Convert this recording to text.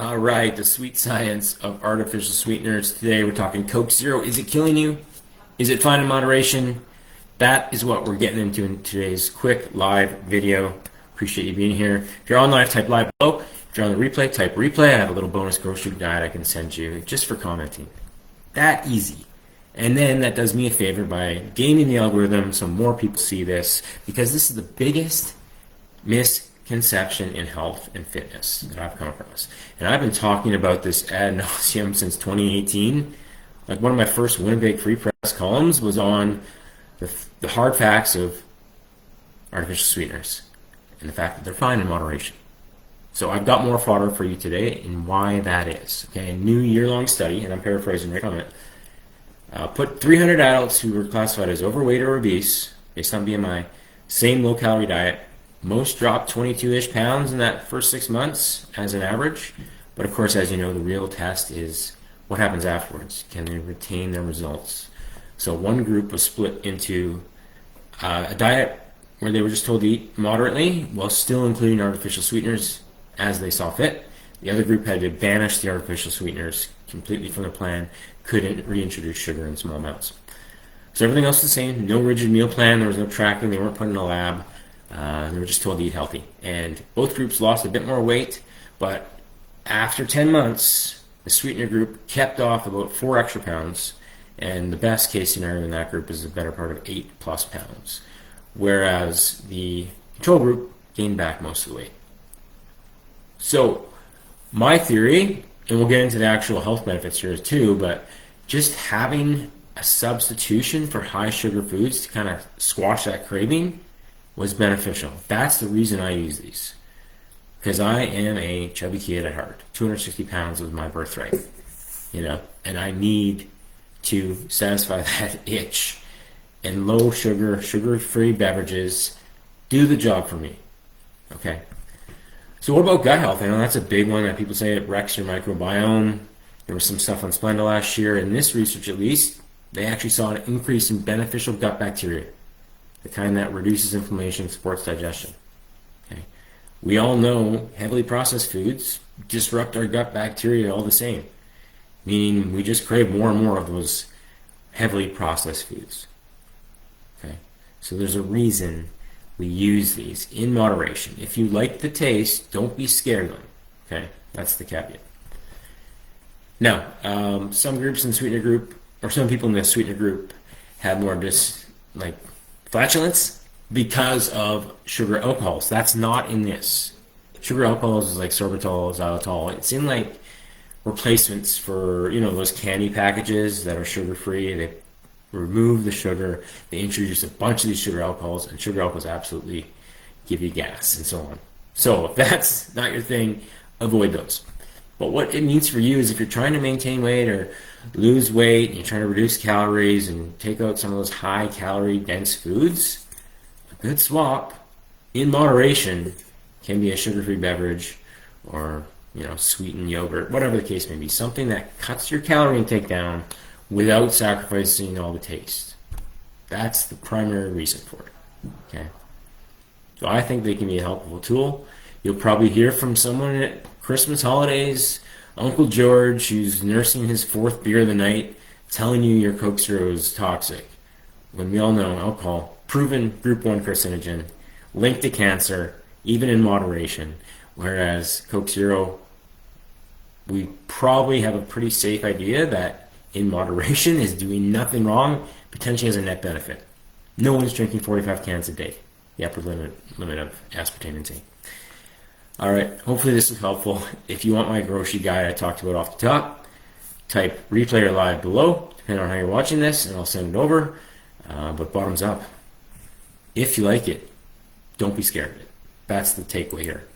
All right, the sweet science of artificial sweeteners. Today we're talking Coke Zero. Is it killing you? Is it fine in moderation? That is what we're getting into in today's quick live video. Appreciate you being here. If you're on live, type live below. If you're on the replay, type replay. I have a little bonus grocery guide I can send you just for commenting. That easy. And then that does me a favor by gaming the algorithm so more people see this, because this is the biggest misconception in health and fitness that I've come across. And I've been talking about this ad nauseum since 2018. Like, one of my first Winnipeg Free Press columns was on the hard facts of artificial sweeteners and the fact that they're fine in moderation. So I've got more fodder for you today and why that is. Okay, a new year-long study, and I'm paraphrasing right from it, put 300 adults who were classified as overweight or obese based on BMI, same low-calorie diet. Most dropped 22-ish pounds in that first 6 months as an average. But of course, as you know, the real test is what happens afterwards. Can they retain their results? So one group was split into a diet where they were just told to eat moderately while still including artificial sweeteners as they saw fit. The other group had to banish the artificial sweeteners completely from the plan, couldn't reintroduce sugar in small amounts. So everything else was the same, no rigid meal plan, there was no tracking, they weren't put in a lab. They were just told to eat healthy. And both groups lost a bit more weight, but after 10 months, the sweetener group kept off about 4 extra pounds, and the best case scenario in that group is a better part of 8+ pounds, whereas the control group gained back most of the weight. So my theory, and we'll get into the actual health benefits here too, but just having a substitution for high sugar foods to kind of squash that craving was beneficial. That's the reason I use these, because I am a chubby kid at heart. 260 pounds was my birthright, and I need to satisfy that itch, and low sugar, sugar-free beverages do the job for me. Okay. So what about gut health? I know that's a big one that people say it wrecks your microbiome. There was some stuff on Splenda last year. In this research, at least, they actually saw an increase in beneficial gut bacteria, the kind that reduces inflammation, supports digestion. Okay. We all know heavily processed foods disrupt our gut bacteria all the same, meaning we just crave more and more of those heavily processed foods. Okay. So there's a reason we use these in moderation. If you like the taste, don't be scared of them. Okay, that's the caveat. Now, some groups in the sweetener group, or some people in the sweetener group, have more flatulence because of sugar alcohols. That's not in this. Sugar alcohols is like sorbitol, xylitol. It's in like replacements for those candy packages that are sugar free. They remove the sugar, they introduce a bunch of these sugar alcohols, and sugar alcohols absolutely give you gas and so on. So if that's not your thing, avoid those. But what it means for you is, if you're trying to maintain weight or lose weight, and you're trying to reduce calories and take out some of those high calorie dense foods, a good swap in moderation can be a sugar-free beverage or sweetened yogurt, whatever the case may be, something that cuts your calorie intake down without sacrificing all the taste. That's the primary reason for it. Okay. So I think they can be a helpful tool. You'll probably hear from someone at Christmas holidays, Uncle George, who's nursing his 4th beer of the night, telling you your Coke Zero is toxic, when we all know alcohol, proven group 1 carcinogen, linked to cancer, even in moderation, whereas Coke Zero, we probably have a pretty safe idea that in moderation is doing nothing wrong, potentially has a net benefit. No one's drinking 45 cans a day, the upper limit of aspartame intake. All right, hopefully this was helpful. If you want my grocery guide I talked about off the top, type replay or live below, depending on how you're watching this, and I'll send it over. But bottoms up. If you like it, don't be scared of it. That's the takeaway here.